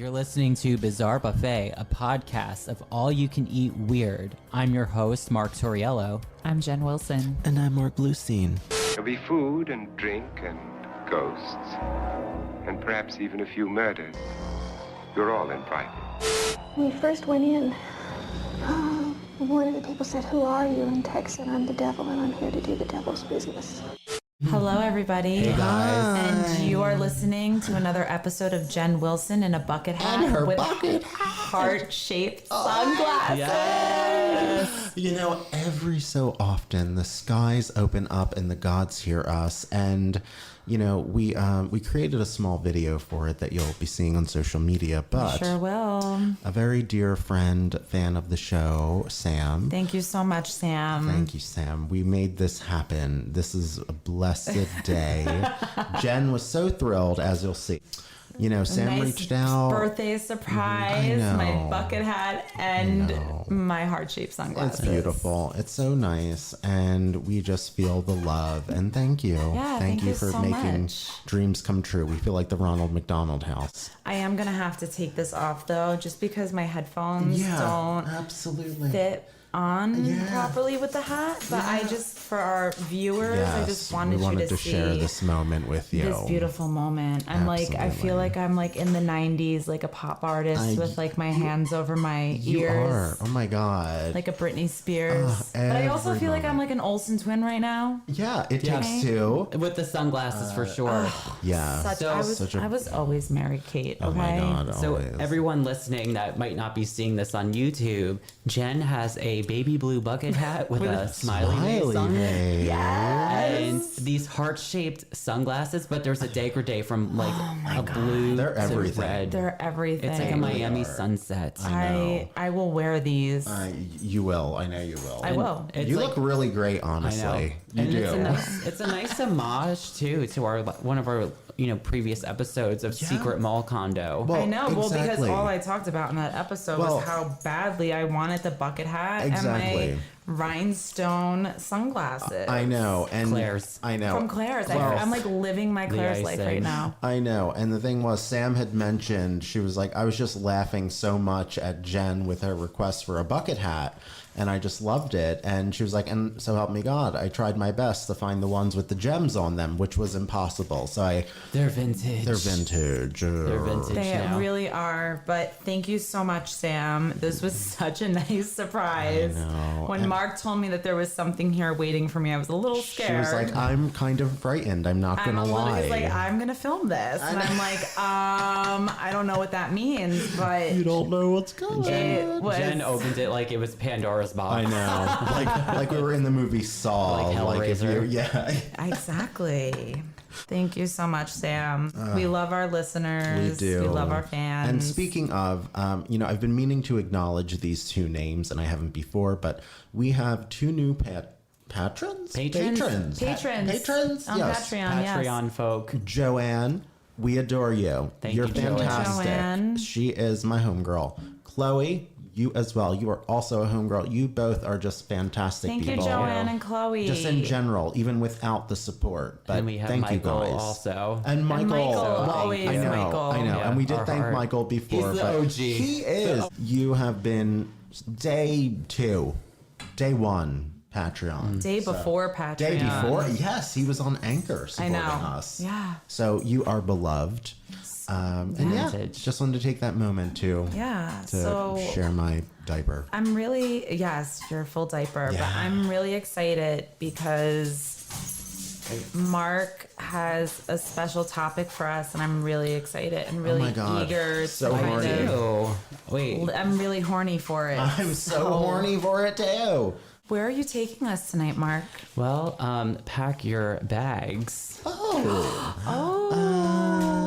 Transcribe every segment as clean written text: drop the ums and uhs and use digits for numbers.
You're listening to Bizarre Buffet, a podcast of all-you-can-eat weird. I'm your host, Mark Torriello. I'm Jen Wilson. And I'm Mark Bluestein. There'll be food and drink and ghosts, and perhaps even a few murders. You're all invited. When we first went in, one of the people said, "Who are you?" And Tex said, "I'm the devil, and I'm here to do the devil's business." Hello, everybody. Hey, guys. And you are listening to another episode of Jen Wilson in a bucket hat with heart-shaped sunglasses. Yes. You know, every so often the skies open up and the gods hear us, and you know, we created a small video for it that you'll be seeing on social media, but Sure will. a very dear friend, fan of the show, Sam. Thank you so much, Sam. Thank you, Sam. We made this happen. This is a blessed day. Jen was so thrilled, as you'll see. You know, Sam Nice reached out. birthday surprise, know. my bucket hat, and my heart-shaped sunglasses. It's beautiful. It's so nice. And we just feel the love. And thank you. Yeah, thank you for so making much. dreams come true. We feel like the Ronald McDonald House. I am going to have to take this off, though, just because my headphones don't absolutely. fit on properly with the hat. But I just, for our viewers, I just wanted you to see share this moment with you. this beautiful moment. I'm like, I feel like I'm like in the 90s, like a pop artist with like my hands over my You ears. are. Oh my God. Like a Britney Spears. But I also feel like I'm like an Olsen twin right now. Yeah, it takes two. With the sunglasses, for sure. Yeah. I was always Mary Kate, okay? Oh my God. So always. everyone listening that might not be seeing this on YouTube, Jen has a baby blue bucket hat with a smiley face on it. And these heart-shaped sunglasses, but there's a degradé from like a blue They're to everything. red. They're everything. It's like a Miami sunset. I will wear these. You will. I know you will. I will. It's You like, look really great, I know. honestly. You And do. it's a nice homage too to our one of our previous episodes of Secret Mall Condo. Well, I know. Well, because exactly. all I talked about in that episode was how badly I wanted the bucket hat Exactly. and my rhinestone sunglasses. I know. And Claire's. I know. From Claire's. I'm like living my Claire's life right icing. now. I know. And the thing was, Sam had mentioned, she was like, I was just laughing so much at Jen with her request for a bucket hat. And I just loved it. And she was like, and so help me God, I tried my best to find the ones with the gems on them, which was impossible. So They're vintage. they're vintage. They're vintage They now. really are. But thank you so much, Sam. This was such a nice surprise. I know. When Mark told me that there was something here waiting for me, I was a little scared. She was like, I'm kind of frightened. I'm not going to lie. He's like, I'm gonna film this, and I'm like, I don't know what that means, but You don't know what's going on. it was. Jen opened it like it was Pandora's box. I know. like we were in the movie Saw. Like if Hellraiser. Exactly. Thank you so much, Sam. We love our listeners. We do. We love our fans. And speaking of, I've been meaning to acknowledge these two names, and I haven't before, but we have two new patrons? Patrons? Patrons? on Yes. Patreon. Patreon folk. Joanne, we adore you. Thank You're you, Joanne. fantastic. Joanne. She is my homegirl. Chloe, you as well. You are also a homegirl. You both are just fantastic Thank you, people. Joanne and Chloe. Just in general, even without the support. But And we have thank Michael you guys. also. And Michael. always I know, Michael. I know. Yeah, And we did our thank heart. Michael before. He's the but OG. He is. You have been day 2, day 1 Patreon. Day before Patreon. Day before? Yes, he was on Anchor supporting us. Yeah. So you are beloved. And Vintage. just wanted to take that moment to share my diaper. I'm really, yes, your full diaper, but Yeah. I'm really excited because Mark has a special topic for us, and I'm really excited and really my God. eager So to kind horny. of. Ew. Wait. I'm really horny for it. I'm so horny for it too. Where are you taking us tonight, Mark? Well, pack your bags. Oh,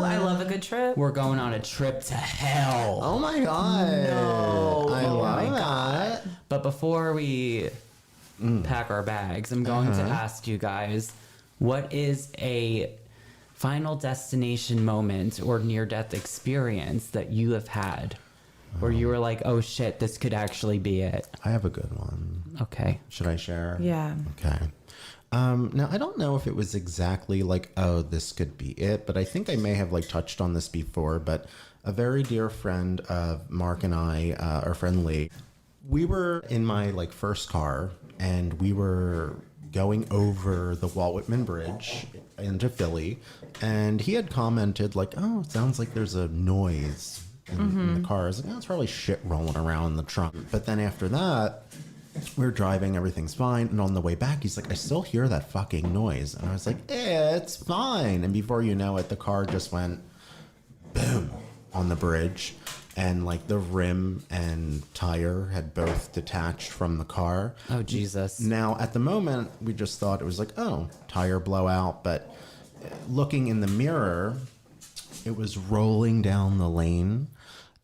I love a good trip. We're going on a trip to hell. Oh my God. No. I Oh love my that. But before we pack our bags, I'm going to ask you guys, what is a final destination moment or near-death experience that you have had where you were like, oh shit, this could actually be it? I have a good one. Okay. Should I share? Yeah. Okay. Now, I don't know if it was exactly like, oh, this could be it, but I think I may have like touched on this before, but a very dear friend of Mark and I, our friend Lee, we were in my like first car and we were going over the Walt Whitman Bridge into Philly, and he had commented like, oh, it sounds like there's a noise in the car. I was like, oh, it's probably shit rolling around in the trunk. But then after that, we're driving, everything's fine. And on the way back, he's like, I still hear that fucking noise. And I was like, it's fine. And before you know it, the car just went boom on the bridge. And like the rim and tire had both detached from the car. Oh, Jesus. Now, at the moment, we just thought it was like, oh, tire blowout. But looking in the mirror, it was rolling down the lane.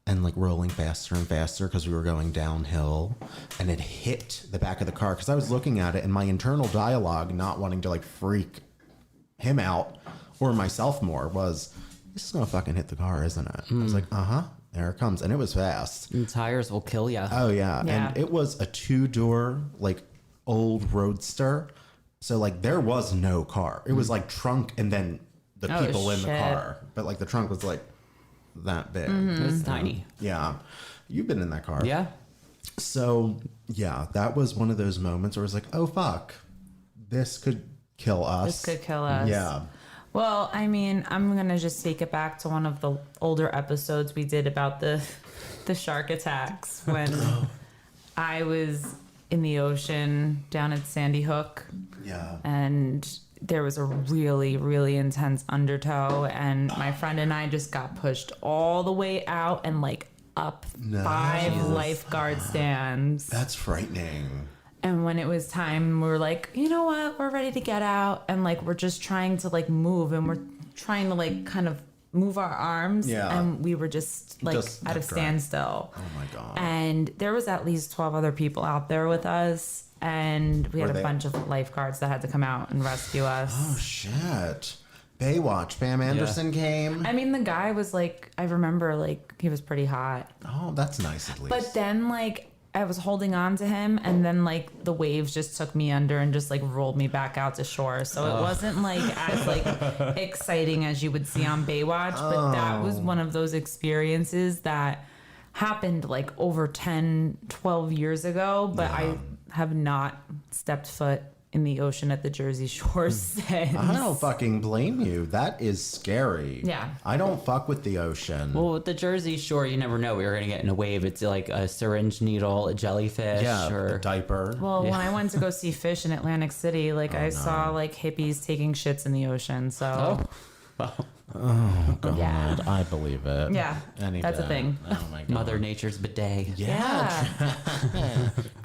And like rolling faster and faster because we were going downhill, and it hit the back of the car because I was looking at it, and my internal dialogue, not wanting to like freak him out or myself more, was, this is gonna fucking hit the car, isn't it? I was like, there it comes. And it was fast. And tires will kill you. Oh yeah. And it was a 2-door like old Roadster, so like there was no car. It was like trunk and then the people in the car, but like the trunk was like that big. It was tiny. Yeah. You've been in that car. Yeah. So, yeah, that was one of those moments where it was like, oh, fuck, this could kill us. This could kill us. Yeah. Well, I mean, I'm going to just take it back to one of the older episodes we did about the shark attacks when I was in the ocean down at Sandy Hook. Yeah. And there was a really, really intense undertow, and my friend and I just got pushed all the way out and like up 5 lifeguard stands. That's frightening. And when it was time, we were like, you know what? We're ready to get out. And like, we're just trying to like move, and we're trying to like kind of move our arms. Yeah. And we were just like at a standstill. Oh my God. And there was at least 12 other people out there with us. And we had a bunch of lifeguards that had to come out and rescue us. Oh, shit. Baywatch. Pam Anderson came. I mean, the guy was like, I remember like he was pretty hot. Oh, that's nice at least. But then like I was holding on to him, and then like the waves just took me under and just like rolled me back out to shore. So it wasn't like as like exciting as you would see on Baywatch, but that was one of those experiences that happened like over 10, 12 years ago, but I have not stepped foot in the ocean at the Jersey Shore since. I don't fucking blame you. That is scary. Yeah. I don't fuck with the ocean. Well, with the Jersey Shore, you never know. We were going to get in a wave. It's like a syringe needle, a jellyfish, or a diaper. Well, when I went to go see fish in Atlantic City, like I saw like hippies taking shits in the ocean. So, Oh, God. Yeah. I believe it. Yeah, Any that's a day. thing. Oh, my God. Mother Nature's bidet. Yeah.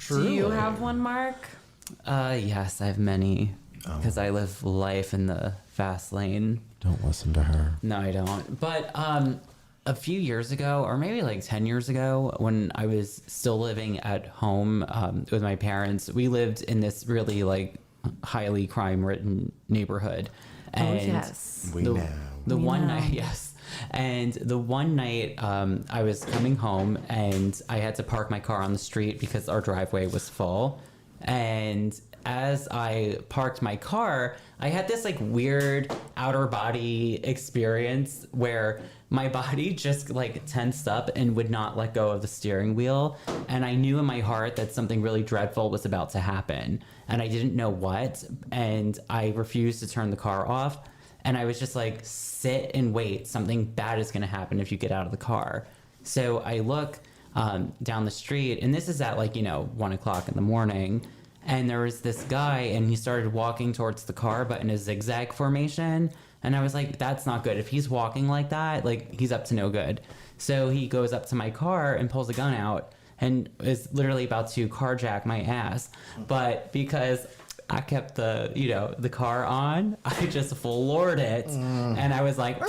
Do you have one, Mark? Yes, I have many. Because I live life in the fast lane. Don't listen to her. No, I don't. But a few years ago, or maybe like 10 years ago, when I was still living at home with my parents, we lived in this really like highly crime-ridden neighborhood. And yes. We know. The We one know. night, yes. And the one night I was coming home and I had to park my car on the street because our driveway was full. And as I parked my car, I had this like weird outer body experience where my body just like tensed up and would not let go of the steering wheel. And I knew in my heart that something really dreadful was about to happen. And I didn't know what. And I refused to turn the car off. And I was just like, sit and wait. Something bad is going to happen if you get out of the car. So I look down the street, and this is at like, 1 o'clock in the morning. And there was this guy, and he started walking towards the car, but in a zigzag formation. And I was like, that's not good. If he's walking like that, like, he's up to no good. So he goes up to my car and pulls a gun out and is literally about to carjack my ass. But because I kept the car on, I just floored it. And I was like,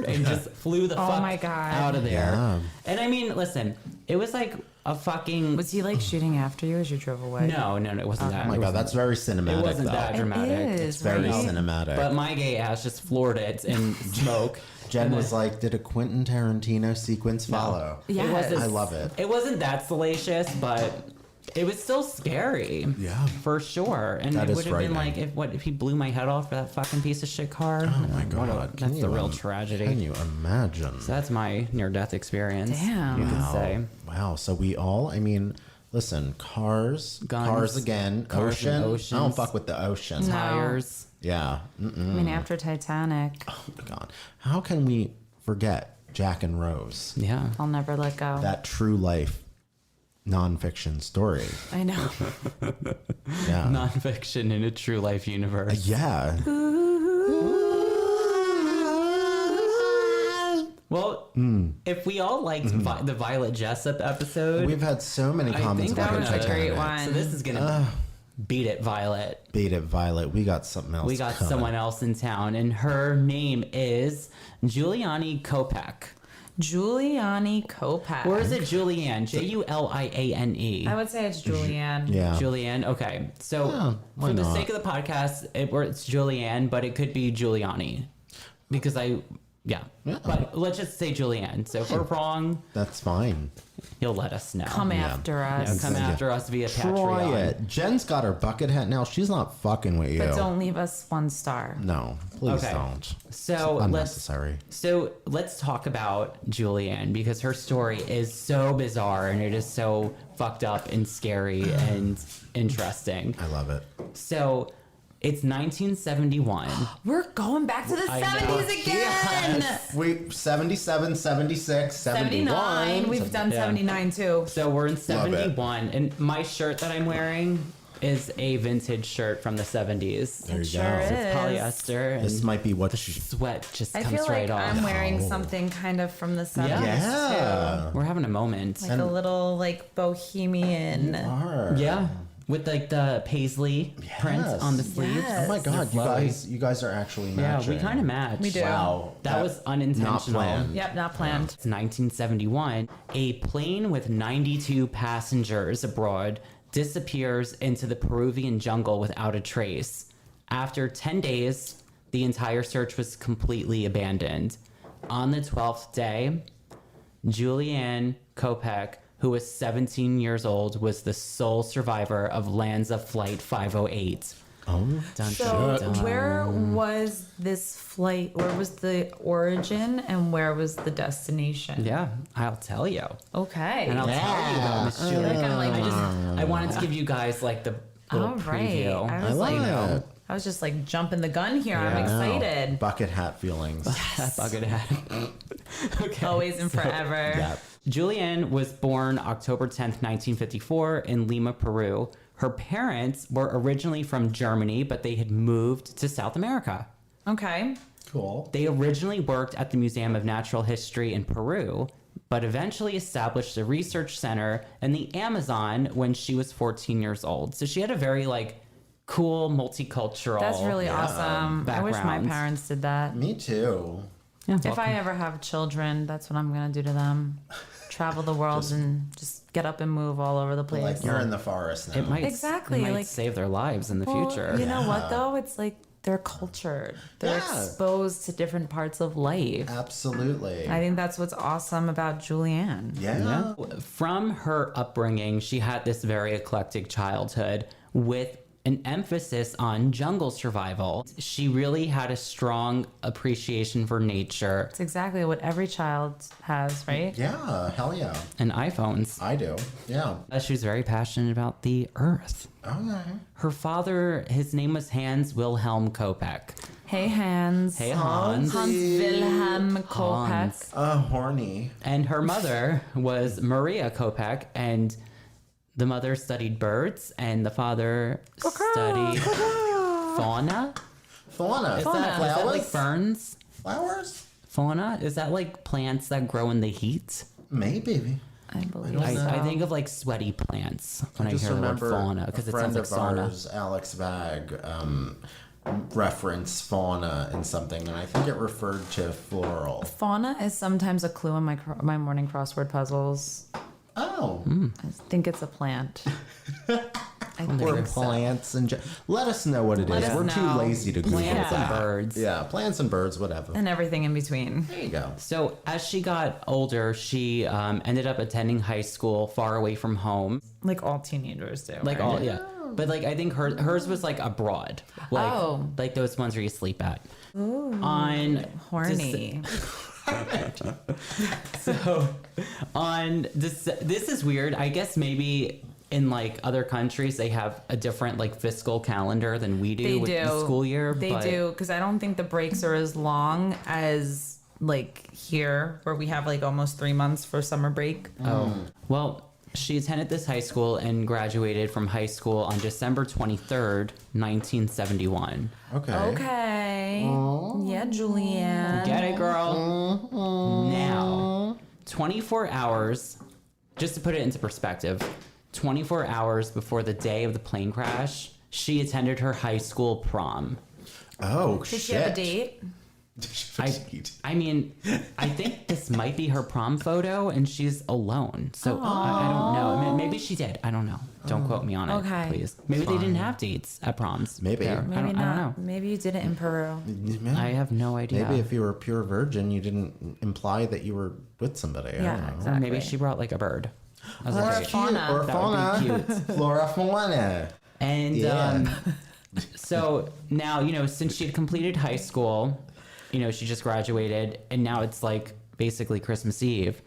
and just flew the fuck my God. out of there. Yeah. And I mean, listen, it was like a fucking... Was he like shooting after you as you drove away? No, it wasn't that. Oh my It God, wasn't- that's very cinematic. It wasn't though. that dramatic. It is, It's very right? cinematic. But my gay ass just floored it in smoke. Jen was like, did a Quentin Tarantino sequence follow? Yes. It wasn't, I love it. It wasn't that salacious, but it was still scary. Yeah. For sure. And That it is would have been like, frightening. if he blew my head off for that fucking piece of shit car. Oh my God. That's the real tragedy. Can you imagine? So that's my near-death experience. Damn. You could say. Wow. So we all, I mean, listen, cars, Guns, cars again, cars and ocean. I don't oceans. fuck with the ocean. No. Tires. Yeah. I mean, after Titanic, Oh my God. How can we forget Jack and Rose? Yeah. I'll never let go. That true life nonfiction story. I know. Yeah. Nonfiction in a true life universe. Yeah. Well, if we all liked the Violet Jessup episode, We've had so many I comments think about that was a Titanic. great one. so this is gonna beat it, Violet. Beat it, Violet. We got something else. We got coming. someone else in town, and her name is Juliane Koepcke. Juliane Koepcke. Or is it Juliane? Juliane. I would say it's Julianne. Yeah. Juliane. Okay. So Yeah, why for the not? sake of the podcast, it's Juliane, but it could be Giuliani. Because yeah. But let's just say Juliane. So if we're wrong, That's fine. you'll let us know. Come after Yeah, us. come after us via Try Patreon. it. Jen's got her bucket hat now. She's not fucking with you. But don't leave us 1 star. No, please Okay. don't. So Unnecessary. let's talk about Juliane because her story is so bizarre and it is so fucked up and scary and interesting. I love it. So it's 1971. We're going back to the I know. 70s again. We 77, 76, 79. 71. We've done Yeah. 79 too. So we're in it. 71, and my shirt that I'm wearing is a vintage shirt from the 70s. There you Sure go. is. It's polyester, and This might be what she. sweat just I comes feel like right off. I'm wearing something kind of from the 70s Yeah. We're having a moment. too. Like a little like bohemian. Are. Yeah, with like the paisley print Yes. on the sleeves. Yes. Oh my God, They're you guys are actually Yeah, matching. we kind of match. We do. Wow. That was unintentional. Not planned. Yep, not planned. It's 1971. A plane with 92 passengers aboard disappears into the Peruvian jungle without a trace. After 10 days, the entire search was completely abandoned. On the 12th day, Juliane Koepcke, who was 17 years old, was the sole survivor of LANSA Flight 508. Oh, Dun, So, dun, dun. where was this flight? Where was the origin and where was the destination? Yeah, I'll tell you. Okay. And I'll tell you about Miss Julie. like I'm like, I wanted to give you guys like the little all right. preview. I I was love like, it. I was just like jumping the gun here. I'm Yeah. excited. Bucket hat feelings. That bucket hat. Okay. Always and forever. Yeah. Juliane was born October 10th, 1954 in Lima, Peru. Her parents were originally from Germany, but they had moved to South America. Okay. Cool. They originally worked at the Museum of Natural History in Peru, but eventually established a research center in the Amazon when she was 14 years old. So she had a very like cool multicultural. That's really awesome. I wish my background. parents did that. Me too. Yeah, If I ever have children, that's what I'm going to do to them. Travel the world and just get up and move all over the place. Like you're in the forest now. it might Exactly, it might like- save their lives in the Well, future. You know what though? It's like they're cultured. They're Yeah. exposed to different parts of life. Absolutely. I think that's what's awesome about Juliane. yeah. From her upbringing, she had this very eclectic childhood with an emphasis on jungle survival. She really had a strong appreciation for nature It's exactly what every child has, right? Yeah. Hell yeah. and iPhones. I do. Yeah. She was very passionate about the earth. Okay. Her father, his name was Hans Wilhelm Koepcke. Hey Hans. Hey, Hans. Hans Wilhelm Koepcke. Hans. Horny. And her mother was Maria Koepcke, and the mother studied birds, and the father studied fauna. Fauna. Is that like Flowers? ferns? Flowers? Fauna? Is that like plants that grow in the heat? Maybe. I believe I, so. I think of like sweaty plants when I, Just hear the word remember fauna because a it friend sounds like of sauna. ours, Alex Vag, reference fauna in something, and I think it referred to floral. Fauna is sometimes a clue in my morning crossword puzzles. Oh. I think it's a plant. I Or think so. plants and let us know what it Let is. us We're too know. lazy to Google Plants and that. birds. Yeah, plants and birds, whatever. And everything in between. There you go. So as she got older, she ended up attending high school far away from home. Like all teenagers do. Like right? all, yeah. But like I think hers was like abroad. Like, Oh. like those ones where you sleep at. On Horny. So on this is weird. I guess maybe in like other countries they have a different like fiscal calendar than we do They with do. the school year. They but do, because I don't think the breaks are as long as like here, where we have like almost 3 months for summer break. Oh, well, she attended this high school and graduated from high school on December 23rd, 1971. Okay. Okay. Yeah, Julianne. Get it, girl? Now, 24 hours, just to put it into perspective, 24 hours before the day of the plane crash, she attended her high school prom. Oh, Did shit. she have a date? I mean, I think this might be her prom photo, and she's alone. So I don't know. I mean, maybe she did. I don't know. Don't quote me on it, Okay. please. Maybe they didn't have dates at proms. Maybe. there. Maybe I Maybe don't not. know. Maybe you did it in Peru. I have no idea. Maybe if you were a pure virgin, you didn't imply that you were with somebody. I Yeah, don't know. exactly. Or maybe she brought like a bird. As a Or a date. fauna. Or That fauna. would be cute. Flora fauna. And Yeah. so now, since she had completed high school, she just graduated, and now it's like basically Christmas Eve.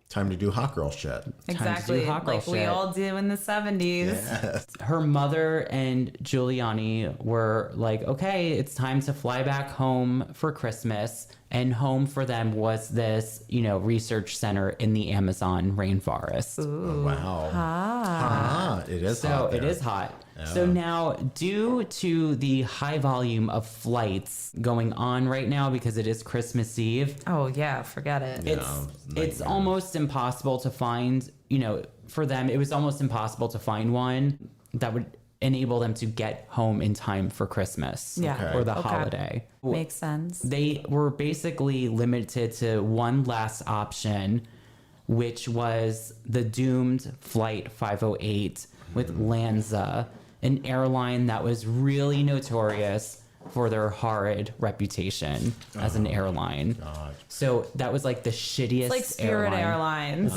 Time to do hot girl shit. Exactly. hot girl Like we shit. all do in the 70s. Her mother and Giuliani were like, okay, it's time to fly back home for Christmas. And home for them was this, research center in the Amazon rainforest. Oh, wow. It is So hot it there. is hot. So now, due to the high volume of flights going on right now, because it is Christmas Eve, Oh, yeah. Forget it. it's almost impossible to find, for them, it was almost impossible to find one that would enable them to get home in time for Christmas Yeah. or the Okay. holiday. Makes sense. They were basically limited to one last option, which was the doomed Flight 508 with LANSA, an airline that was really notorious for their horrid reputation as an airline. So that was like the shittiest It's like Spirit airline. Airlines.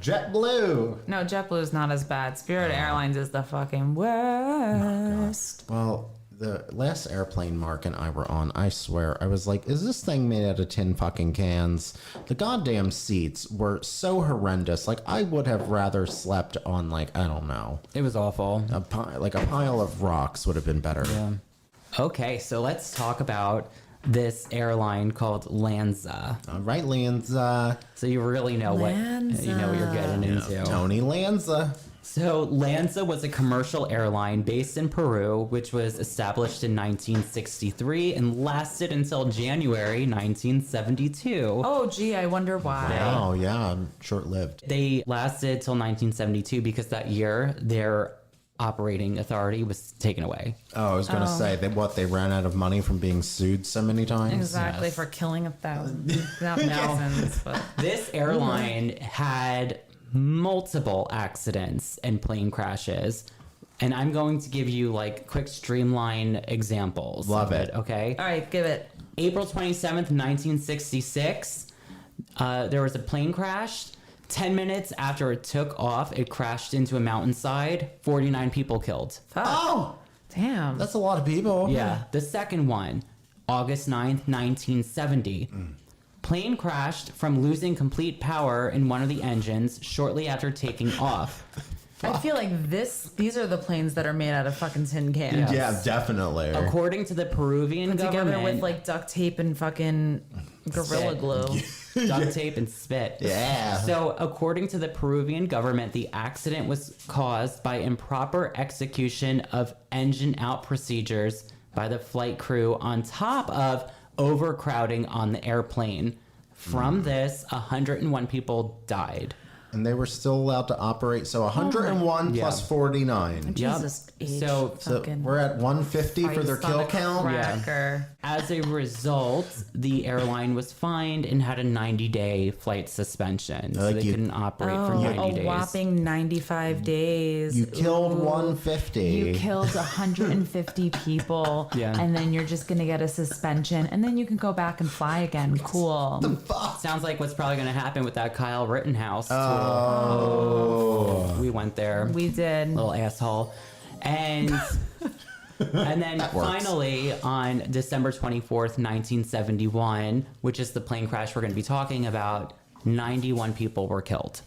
JetBlue. No, JetBlue is not as bad. Spirit Airlines is the fucking worst. Well, the last airplane Mark and I were on, I swear, I was like, is this thing made out of tin fucking cans? The goddamn seats were so horrendous. Like, I would have rather slept on, like, I don't know, It was awful. a pile of rocks would have been better. Yeah. Okay, so let's talk about this airline called LANSA. All right, Lanza. So you really know what you're getting into. Tony Lanza. So LANSA was a commercial airline based in Peru, which was established in 1963 and lasted until January 1972. Oh, gee, I wonder why. Oh, yeah, short-lived. They lasted till 1972 because that year their operating authority was taken away. Oh, I was going to say, they ran out of money from being sued so many times? Exactly, for killing 1,000. Not thousands, but. This airline had multiple accidents and plane crashes. And I'm going to give you like quick streamline examples. Love of it. Okay. All right, give it. April 27th, 1966, there was a plane crash. 10 minutes after it took off, it crashed into a mountainside. 49 people killed. Fuck. Oh, Damn. that's a lot of people. Yeah. The second one, August 9th, 1970. Plane crashed from losing complete power in one of the engines shortly after taking off. I feel like these are the planes that are made out of fucking tin cans. Yeah, definitely. According to the Peruvian Put government, together with like duct tape and fucking Gorilla Spit. Glue. duct tape and spit. Yeah. So, according to the Peruvian government, the accident was caused by improper execution of engine out procedures by the flight crew on top of overcrowding on the airplane. From this, 101 people died. And they were still allowed to operate. So 101 plus 49. Jesus H. So We're at 150 for their kill count. Cracker. As a result, the airline was fined and had a 90-day flight suspension. So they couldn't operate for 90 days. A whopping 95 days. You killed 150. You killed 150 people. Yeah. And then you're just going to get a suspension. And then you can go back and fly again. Cool. Sounds like what's probably going to happen with that Kyle Rittenhouse. Oh. We went there. We did. Little asshole. And and then finally on December 24th, 1971, which is the plane crash we're going to be talking about, 91 people were killed.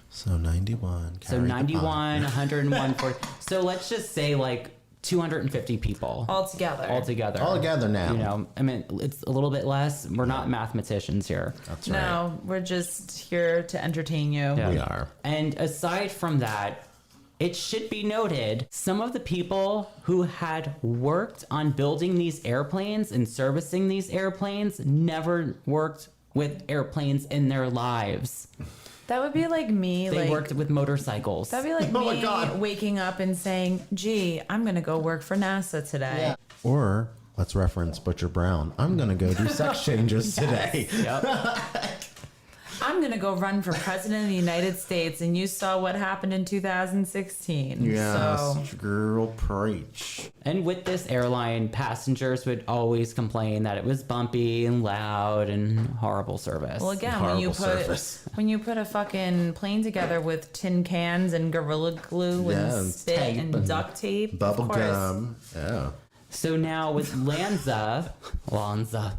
So 91. So 91, 101, 40. So let's just say like 250 people. Altogether. All together now. You know, I mean, it's a little bit less. We're not mathematicians here. That's right. No, we're just here to entertain you. Yeah. We are. And aside from that, it should be noted, some of the people who had worked on building these airplanes and servicing these airplanes never worked with airplanes in their lives. That would be like me. They worked with motorcycles. That'd be like Oh my me God. waking up and saying, gee, I'm going to go work for NASA today. Or let's reference Butcher Brown. I'm going to go do sex changes today. Yep. I'm going to go run for president of the United States. And you saw what happened in 2016. Yes, So girl, preach. And with this airline, passengers would always complain that it was bumpy and loud and horrible service. well, again, Horrible surface. when you put a fucking plane together with tin cans and Gorilla Glue Yeah, and and spit tape and and duct tape, Bubble of course. gum. Yeah. So now with LANSA, Lanza.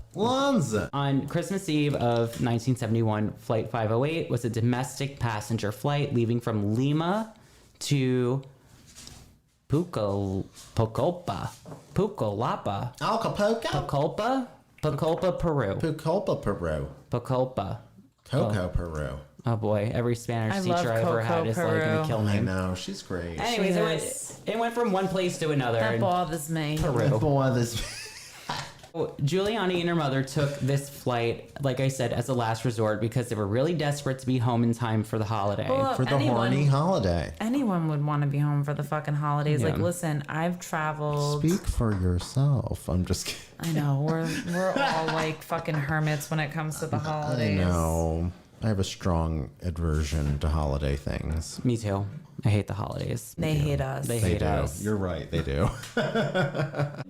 on Christmas Eve of 1971, Flight 508 was a domestic passenger flight leaving from Lima to Pucallpa, Acapulco. Pucallpa, Peru. Pucallpa, Peru. Pucallpa. Coco, Peru. Oh boy, every Spanish I teacher love I ever Coco, had is like gonna Peru. kill I me. know, she's great. Anyways, Yes. it went from one place to another. That in bothers me. Peru. Boy, this. Giuliani and her mother took this flight, like I said, as a last resort because they were really desperate to be home in time for the holiday. Well, For the anyone- horny holiday. Anyone would want to be home for the fucking holidays. Yeah. Like, listen, I've traveled. Speak for yourself. I'm just kidding. I know we're all like fucking hermits when it comes to the I holidays. know. I have a strong aversion to holiday things. Me too. I hate the holidays. They hate us. They They hate do. us. You're right. They do.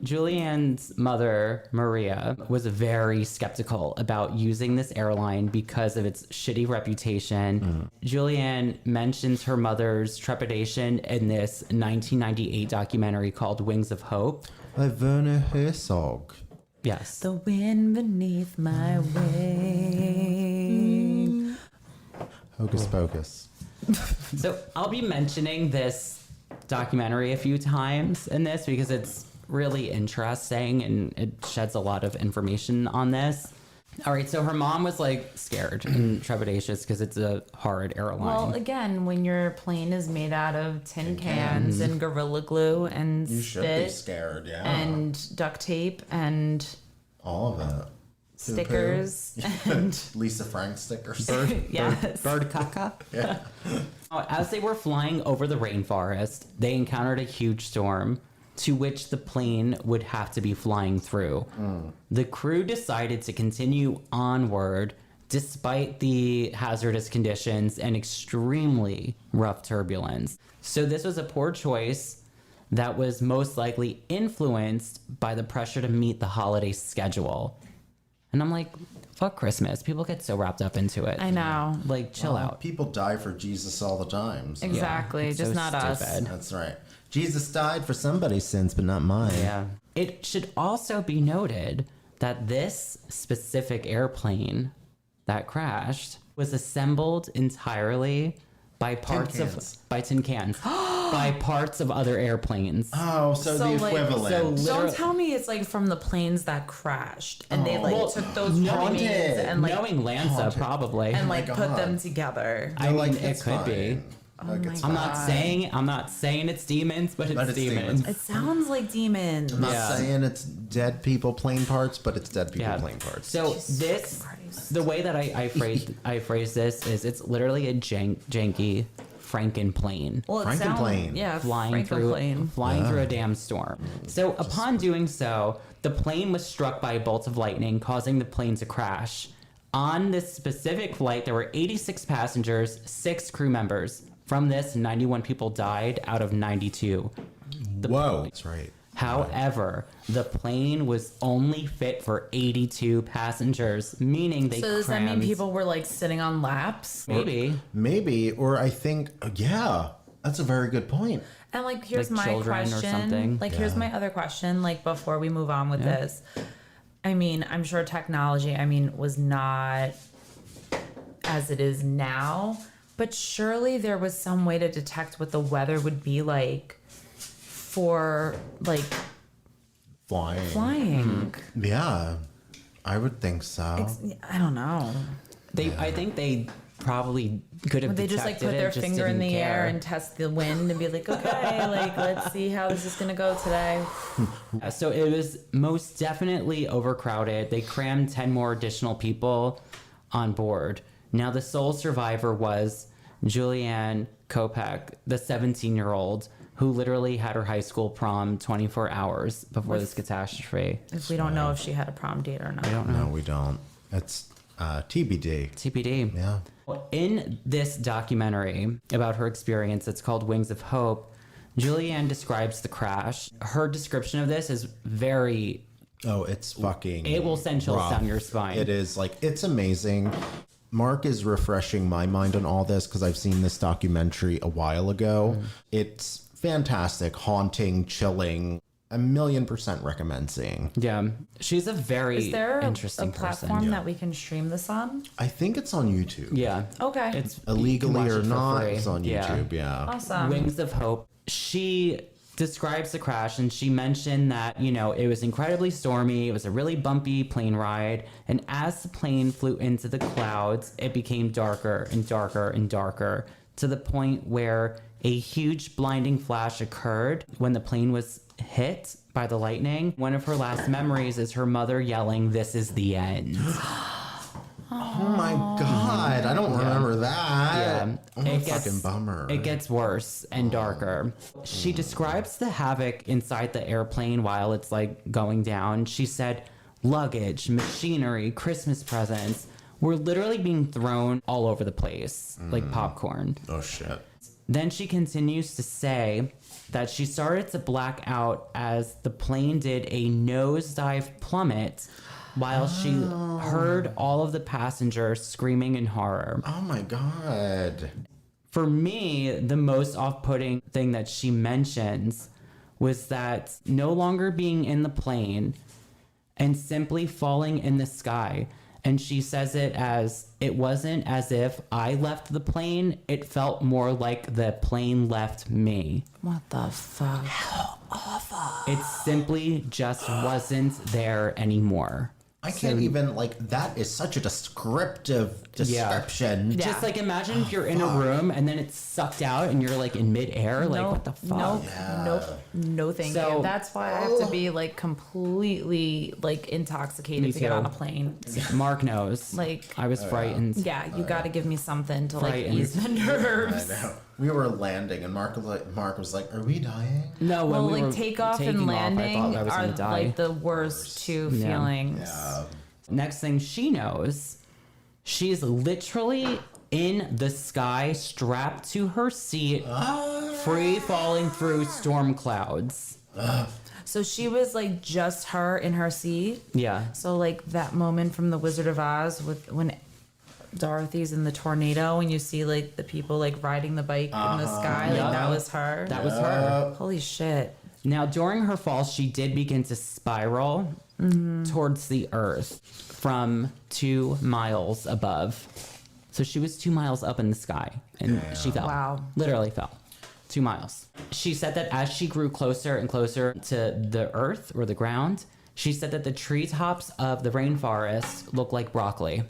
Julianne's mother, Maria, was very skeptical about using this airline because of its shitty reputation. Julianne mentions her mother's trepidation in this 1998 documentary called Wings of Hope. By Werner Herzog. Yes. The wind beneath my wing. Hocus Pocus. So I'll be mentioning this documentary a few times in this because it's really interesting and it sheds a lot of information on this. All right, so her mom was like scared and trepidatious because it's a hard airline. Well, again, when your plane is made out of tin cans and Gorilla Glue and You should be spit scared, yeah. and duct tape and all of it. stickers and Lisa Frank stickers. yes. Bird caca. As they were flying over the rainforest, they encountered a huge storm to which the plane would have to be flying through. The crew decided to continue onward despite the hazardous conditions and extremely rough turbulence. So this was a poor choice that was most likely influenced by the pressure to meet the holiday schedule. And I'm like, fuck Christmas. People get so wrapped up into it. I know. Like, chill out. People die for Jesus all the time. So Exactly. it's Just so not us. stupid. that's right. Jesus died for somebody's sins, but not mine. Yeah. It should also be noted that this specific airplane that crashed was assembled entirely by parts by tin cans, by parts of other airplanes. Oh, so So, the like- equivalent. so Don't literal- tell me it's like from the planes that crashed and they like Well, took those haunted. planes and like Knowing LANSA, haunted. probably. and like my put God. them together. I mean, like, it it's could be. fine. Like, it's I'm fine. not saying it's demons, but it's demons. It sounds like demons. I'm not Yeah. saying it's dead people playing parts, but it's dead people playing parts. So Jesus Christ. the way that I phrase this is it's literally a janky Frankenplane. Well, it Frankenplane. sounds, yeah, Flying through a damn storm. So upon doing so, the plane was struck by a bolt of lightning, causing the plane to crash. On this specific flight, there were 86 passengers, 6 crew members. From this, 91 people died out of 92. Whoa. That's right. However, the plane was only fit for 82 passengers, meaning they So does that mean crammed- people were like sitting on laps? Maybe. Or I think, yeah, that's a very good point. And like, here's Like my children or question. something? Like, here's my other question. Like, before we move on with this, I mean, I'm sure technology, was not as it is now, but surely there was some way to detect what the weather would be like for like flying. Yeah, I would think so. I don't know. I think they probably could have Would they just like detected put it, their just finger in didn't the air care. and test the wind and be like, okay, like let's see how this is gonna go today. So it was most definitely overcrowded. They crammed 10 more additional people on board. Now, the sole survivor was Juliane Koepcke, the 17-year-old, who literally had her high school prom 24 hours before this catastrophe. If we don't know if she had a prom date or not. I don't know. No, we don't. It's TBD. TBD. Yeah. In this documentary about her experience, it's called Wings of Hope, Juliane describes the crash. Her description of this is very... Oh, it's fucking... It will send chills rough. down your spine. It is. Like, it's amazing. Mark is refreshing my mind on all this because I've seen this documentary a while ago. It's fantastic, haunting, chilling. 1,000,000% recommend seeing. Yeah. She's a very Is there interesting a platform person. that we can stream this on? I think it's on YouTube. Yeah. Okay. It's you can Illegally watch or it for not, free. it's on YouTube. Yeah. Awesome. Wings of Hope. She describes the crash and she mentioned that, it was incredibly stormy. It was a really bumpy plane ride. And as the plane flew into the clouds, it became darker and darker and darker to the point where a huge blinding flash occurred when the plane was hit by the lightning. One of her last memories is her mother yelling, "This is the end." Oh my God. I don't remember that. Yeah. Oh, my fucking bummer. It gets worse and darker. She describes the havoc inside the airplane while it's like going down. She said, luggage, machinery, Christmas presents were literally being thrown all over the place, like popcorn. Oh, shit. Then she continues to say that she started to black out as the plane did a nosedive plummet while she heard all of the passengers screaming in horror. Oh, my God. For me, the most off-putting thing that she mentions was that no longer being in the plane and simply falling in the sky. And she says it as, it wasn't as if I left the plane. It felt more like the plane left me. What the fuck? It simply just wasn't there anymore. I can't even, that is such a descriptive description. Yeah. Just imagine if you're in a room and then it's sucked out and you're in midair. What the fuck? Nope. Nope. No, thank So- you. That's why I have to be completely intoxicated Me to get too. on a plane. Mark knows. I was frightened. Yeah, you got to give me something to Frightened. ease the nerves. I know. We were landing, and Mark was like, "Are we dying?" No, when Well, we were takeoff taking and off, I landing thought I was are gonna die. the worst two Yeah. feelings. Next thing she knows, she's literally in the sky, strapped to her seat, free falling through storm clouds. So she was just her in her seat. Yeah. So that moment from The Wizard of Oz when Dorothy's in the tornado and you see the people riding the bike in the sky, Yeah. that was her. That was her. Holy shit. Now, during her fall, she did begin to spiral towards the earth from 2 miles above. So she was 2 miles up in the sky and she fell. Wow. Literally fell. 2 miles. She said that as she grew closer and closer to the earth or the ground, she said that the treetops of the rainforest looked like broccoli.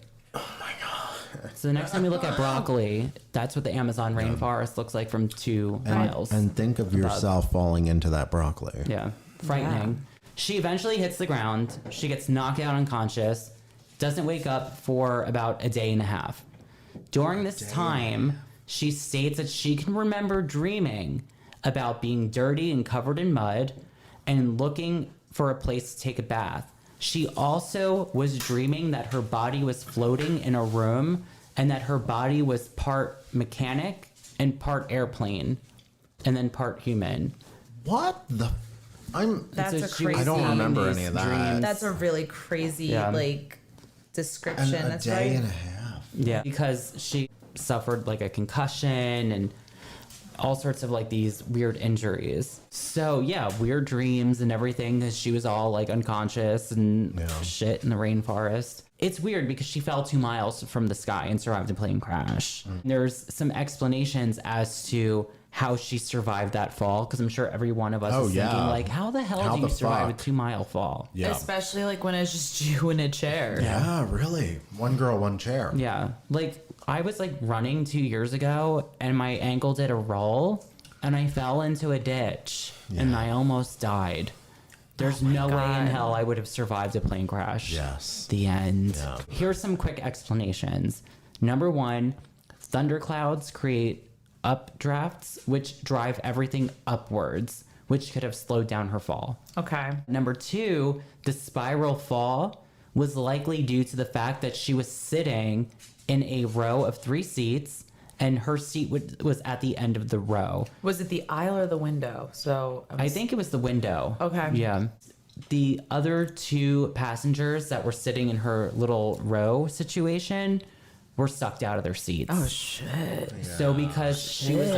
So the next time we look at broccoli, that's what the Amazon rainforest looks like from 2 miles. And think of yourself falling into that broccoli. Yeah, frightening. Yeah. She eventually hits the ground. She gets knocked out unconscious, doesn't wake up for about a day and a half. During this time, she states that she can remember dreaming about being dirty and covered in mud and looking for a place to take a bath. She also was dreaming that her body was floating in a room and that her body was part mechanic and part airplane and then part human. What the? That's So a she was crazy. I don't having remember these any of that. dreams. That's a really crazy description. And a That's day very and a half. Yeah, because she suffered like a concussion and all sorts of like these weird injuries. So yeah, weird dreams and everything because she was all like unconscious and shit in the rainforest. It's weird because she fell 2 miles from the sky and survived a plane crash. There's some explanations as to how she survived that fall because I'm sure every one of us is thinking like, how the hell do you survive a 2 mile fall? Yeah. especially like when it's just you in a chair. Yeah, really. One girl, one chair. Yeah, like I was like running 2 years ago and my ankle did a roll and I fell into a ditch and I almost died. There's no way in hell I would have survived a plane crash. Yes. The end. Yeah. Here's some quick explanations. Number one, thunderclouds create updrafts, which drive everything upwards, which could have slowed down her fall. Okay. Number two, the spiral fall was likely due to the fact that she was sitting in a row of 3 seats and her seat was at the end of the row. Was it the aisle or the window? So I think it was the window. Okay. Yeah. The other 2 passengers that were sitting in her little row situation were sucked out of their seats. Oh shit. So because she was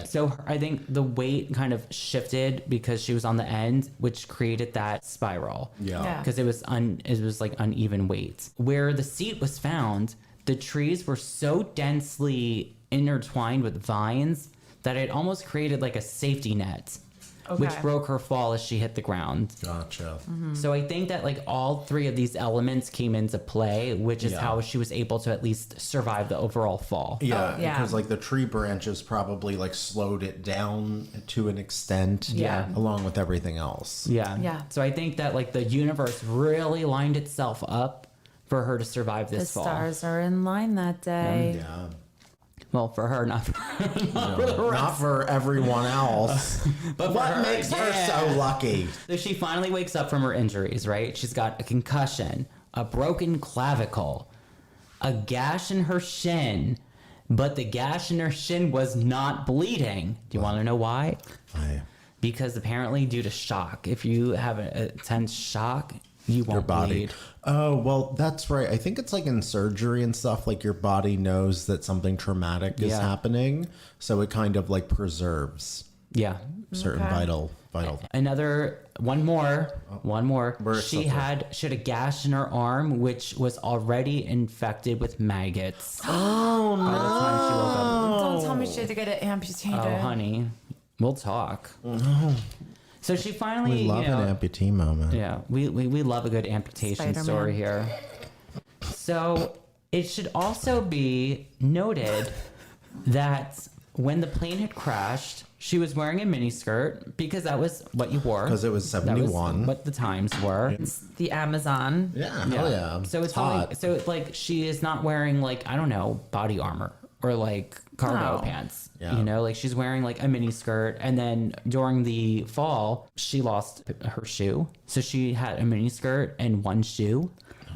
so I think the weight kind of shifted because she was on the end, which created that spiral. Yeah. Because it was like uneven weight. Where the seat was found, the trees were so densely intertwined with vines that it almost created like a safety net, which Okay. broke her fall as she hit the ground. Gotcha. So I think that like all 3 of these elements came into play, which is how she was able to at least survive the overall fall. Yeah, yeah. because like the tree branches probably like slowed it down to an extent. Yeah. Along with everything else. Yeah. Yeah. So I think that like the universe really lined itself up for her to survive The this fall. stars are in line that day. Yeah. Well, for her, not for Not for everyone else. but for What her, makes her yeah. so lucky? So she finally wakes up from her injuries, right? She's got a concussion, a broken clavicle, a gash in her shin, but the gash in her shin was not bleeding. Do you want to know why? Because apparently due to shock. If you have an intense shock, you won't Your body. bleed. Oh, well, that's right. I think it's like in surgery and stuff, like your body knows that something traumatic is Yeah. happening. So it kind of like preserves Yeah. certain Okay. vital. One more. We're She so had a gash in her arm, which was already infected with maggots. Oh, By the time she woke up. Don't tell me she had to get it amputated. Oh, honey, we'll talk. So she finally, We love an amputee moment. Yeah, we love a good amputation Spider-Man. story here. So it should also be noted that when the plane had crashed, she was wearing a miniskirt because that was what you wore. Because it was That 71. was what the times were. It's the Amazon. Yeah, hell yeah. So it's hot. only, so like she is not wearing like, I don't know, body armor or like cargo No. pants. Yeah. You know, like she's wearing like a mini skirt, and then during the fall she lost her shoe, so she had a mini skirt and 1 shoe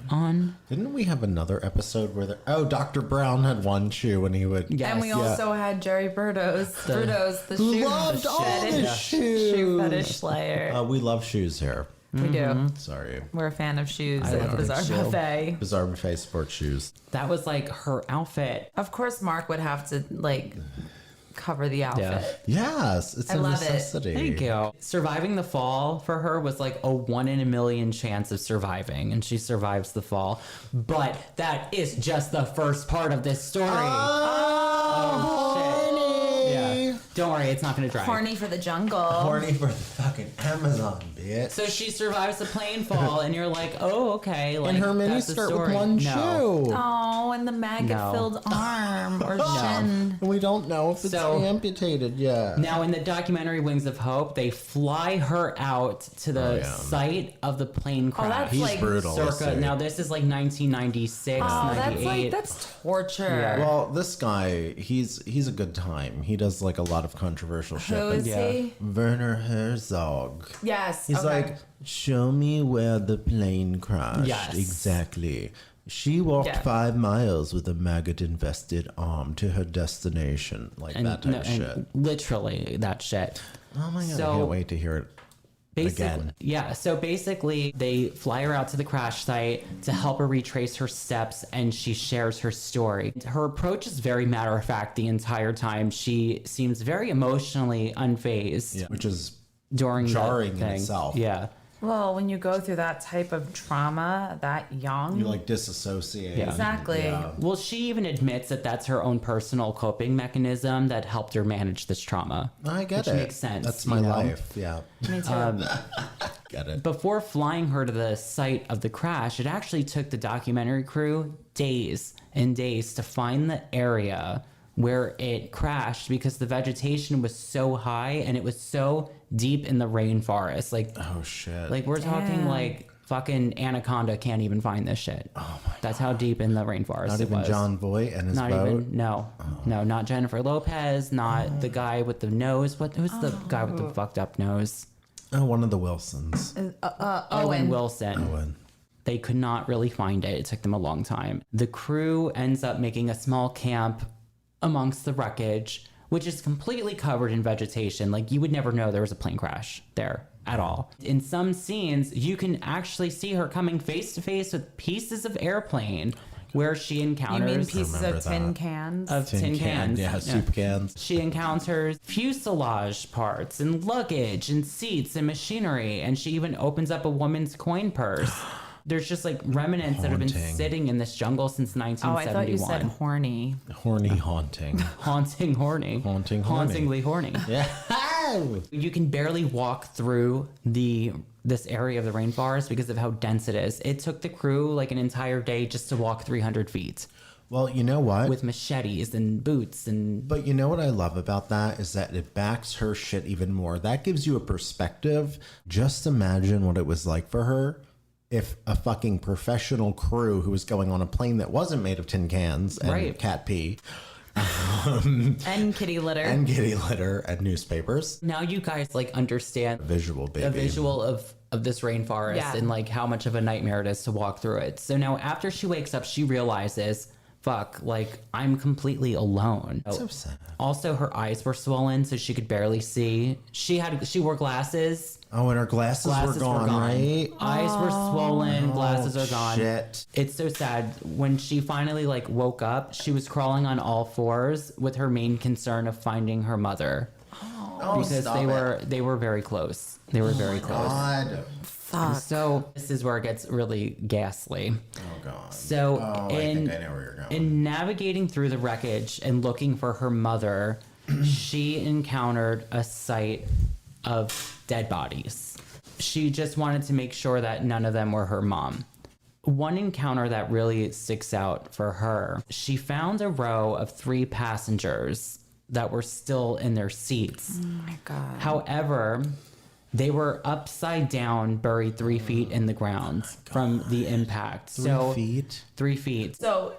on. Didn't we have another episode where Dr. Brown had 1 shoe and he would. Yes. And we also had Jerry Burdos, the Who shoe loved all the fetish, shoe shoes. fetish slayer. We love shoes here. We do. Sorry. We're a fan of shoes I at love a Bizarre shoe. Buffet. Bizarre Buffet sports shoes. That was like her outfit. Of course, Mark would have to like cover the outfit. Yes, it's I a love it. necessity. Thank you. Surviving the fall for her was like a 1 in a million chance of surviving, and she survives the fall. But that is just the first part of this story. Oh, shit. Yeah. Don't worry, it's not going to dry. Horny for the jungle. Horny for the fucking Amazon, bitch. So she survives the plane fall, and you're like, oh, okay. Like, in her mini that's the skirt with story. one No. shoe. Oh, and the maggot-filled arm or shin. And we don't know if it's So- amputated yet. Now, in the documentary Wings of Hope, they fly her out to the site of the plane crash. that's He's like brutal. Circa, now this is like 1996, Oh, 98. that's torture. Yeah. Well, this guy, he's a good time. He does like a lot of controversial shit. Who but is he? Werner Herzog. Yes. He's okay. like, show me where the plane crashed. Yes. Exactly. She walked Yeah. 5 miles with a maggot-infested arm to her destination. Like that type of shit. Literally that shit. Oh my god, So- I can't wait to hear it again. Yeah, so basically they fly her out to the crash site to help her retrace her steps, and she shares her story. Her approach is very matter of fact the entire time. She seems very emotionally unfazed Yeah, which is during jarring the in thing. itself. Yeah. Well, when you go through that type of trauma that young, You like disassociate. Yeah. exactly. Yeah. Well, she even admits that that's her own personal coping mechanism that helped her manage this trauma. I get which it. makes sense. That's my you know? life. Yeah. Me too. Get it. Before flying her to the site of the crash, it actually took the documentary crew days and days to find the area where it crashed because the vegetation was so high and it was so deep in the rainforest. Like, Oh shit. like we're talking Damn. like fucking Anaconda can't even find this shit. Oh my That's how deep in the rainforest Not it even was. John Voight and his Not boat. even no, not Jennifer Lopez, not the guy with the nose. Who's the guy with the fucked up nose? Oh, one of the Wilsons. Owen Wilson. Owen. They could not really find it. It took them a long time. The crew ends up making a small camp amongst the wreckage, which is completely covered in vegetation. Like you would never know there was a plane crash there at all. In some scenes, you can actually see her coming face to face with pieces of airplane where she You encounters mean pieces remember of tin that. cans? of tin cans. Yeah, soup cans. She encounters fuselage parts and luggage and seats and machinery, and she even opens up a woman's coin purse. There's just like remnants that have been Haunting. sitting in this jungle since Oh, I 1971. thought you said horny. Horny haunting. Haunting horny. Haunting horny. Hauntingly horny. Yeah. You can barely walk through this area of the rainforest because of how dense it is. It took the crew like an entire day just to walk 300 feet Well, you know what? with machetes and boots and But you know what I love about that is that it backs her shit even more. That gives you a perspective. Just imagine what it was like for her if a fucking professional crew who was going on a plane that wasn't made of tin cans and Right. cat pee And kitty litter. and kitty litter and newspapers. now you guys like understand Visual, baby. a visual of this rainforest Yeah. and like how much of a nightmare it is to walk through it. So now after she wakes up, she realizes, fuck, like I'm completely alone. So sad. Also, her eyes were swollen, so she could barely see. She wore glasses. Oh, and her glasses were gone, right? Eyes were swollen. Glasses are gone. Shit. It's so sad. When she finally like woke up, she was crawling on all fours with her main concern of finding her mother. Oh, Because stop they were very close. They were very close. God. Fuck. So this is where it gets really ghastly. Oh, God. So Oh, I think I know where you're going. in navigating through the wreckage and looking for her mother, she encountered a site of dead bodies. She just wanted to make sure that none of them were her mom. One encounter that really sticks out for her, she found a row of 3 passengers that were still in their seats. Oh my God. However, they were upside down, buried 3 feet in the ground from the impact. 3 feet? 3 feet. So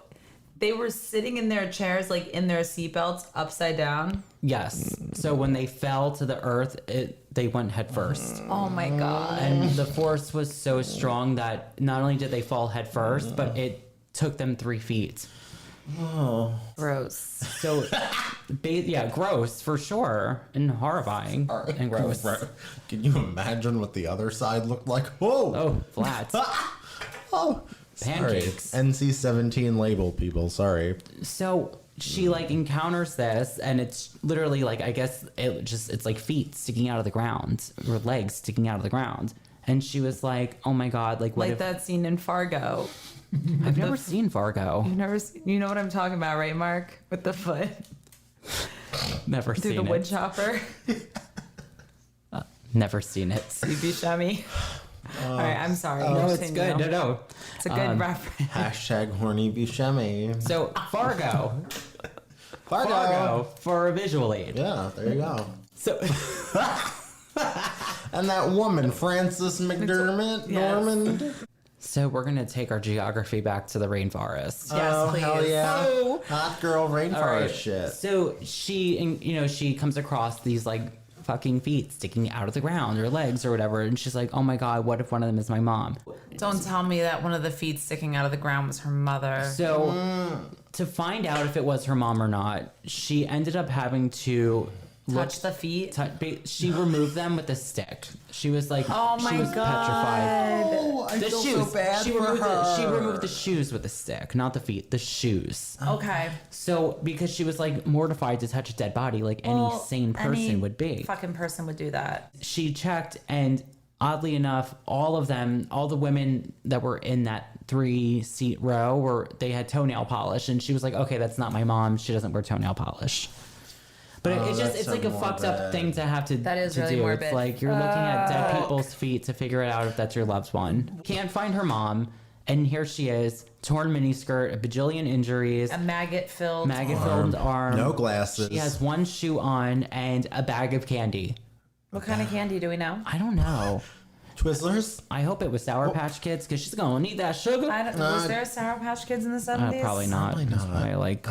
they were sitting in their chairs, like in their seatbelts, upside down. Yes. So when they fell to the earth, they went head first. Oh my God. And the force was so strong that not only did they fall head first, but it took them 3 feet. Gross. So, yeah, gross for sure, and horrifying and gross. Can you imagine what the other side looked like? Whoa! Oh, flat. Oh, Pancakes. Sorry. NC-17 label, people. Sorry. So she like encounters this, and it's literally like, I guess it's like feet sticking out of the ground or legs sticking out of the ground. And she was like, "Oh my God, like what Like if that scene in Fargo. I've never seen Fargo." You know what I'm talking about, right, Mark? With the foot. Never Through seen the it. wood chopper. Never seen it. Buscemi. All right, I'm sorry. No, it's Continue. good. No. It's a good reference. Hashtag horny Buscemi. So Fargo. Fargo. For a visual aid. Yeah, there you go. So And that woman, Frances McDermott, Yes. Normand. So we're gonna take our geography back to the rainforest. Yes, Oh, please. hell yeah. Oh. Hot girl rainforest All right. shit. So she comes across these like fucking feet sticking out of the ground, or legs or whatever, and she's like, oh my god, what if one of them is my mom? Don't tell me that one of the feet sticking out of the ground was her mother. So to find out if it was her mom or not, she ended up having to Touch the feet. she removed them with a stick. She was like, Oh my she was petrified. Oh, I The feel shoes. so bad she for removed her. she removed the shoes with a stick, not the feet. The shoes. Okay. So because she was like mortified to touch a dead body, like any Well, sane person any would be. Fucking person would do that. She checked, and oddly enough, all the women that were in that 3-seat row they had toenail polish, and she was like, okay, that's not my mom. She doesn't wear toenail polish. But it's that's like a so fucked up morbid. thing to have to, That is to really do. morbid. It's like you're looking at dead people's feet to figure it out if that's your loved one. Can't find her mom, and here she is, torn miniskirt, a bajillion injuries, A maggot-filled. maggot-filled arm. No glasses. She has one shoe on and a bag of candy. What kind of candy do we know? I don't know. Twizzlers? I hope it was Sour Patch Kids because she's gonna need that sugar. Was there Sour Patch Kids in the 70s? Probably not. Probably It's not. probably like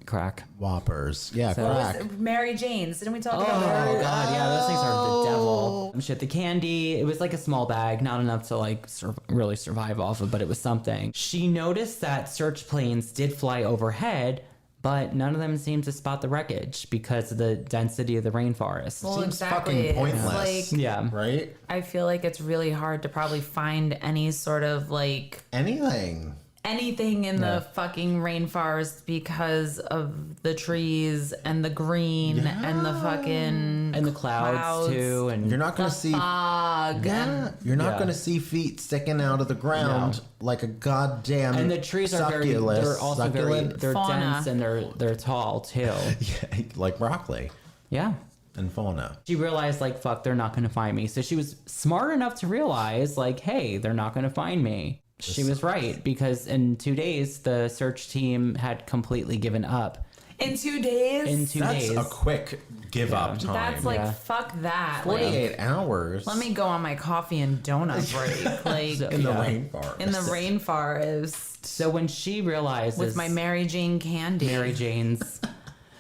crack. Whoppers. Yeah, So- crack. Mary Jane's. Didn't we talk Oh about Mary? god, yeah, those things are the devil. She had the candy. It was like a small bag, not enough to like really survive off of, but it was something. She noticed that search planes did fly overhead, but none of them seemed to spot the wreckage because of the density of the rainforest. Well, Seems exactly. fucking It's pointless. like, Yeah. Right? I feel like it's really hard to probably find any sort of like Anything. anything in the fucking rainforest because of the trees and the green and the fucking And the clouds too, and You're not going to see. fog. Yeah, you're not Yeah. going to see feet sticking out of the ground like a goddamn. and the trees are very. succulus- They're also very. succulent. They're Fauna. dense and they're tall too. Yeah, like broccoli Yeah. and fauna. She realized, like, fuck, they're not going to find me. So she was smart enough to realize, like, hey, they're not going to find me. She was right, because in 2 days, the search team had completely given up. In 2 days? In 2 That's days. a quick give up time. That's like, Yeah. fuck that. Like, 48 hours. let me go on my coffee and donut break. Like, in the Yeah. rainforest. in the rainforest So when she realizes... with my Mary Jane candy. Mary Jane's...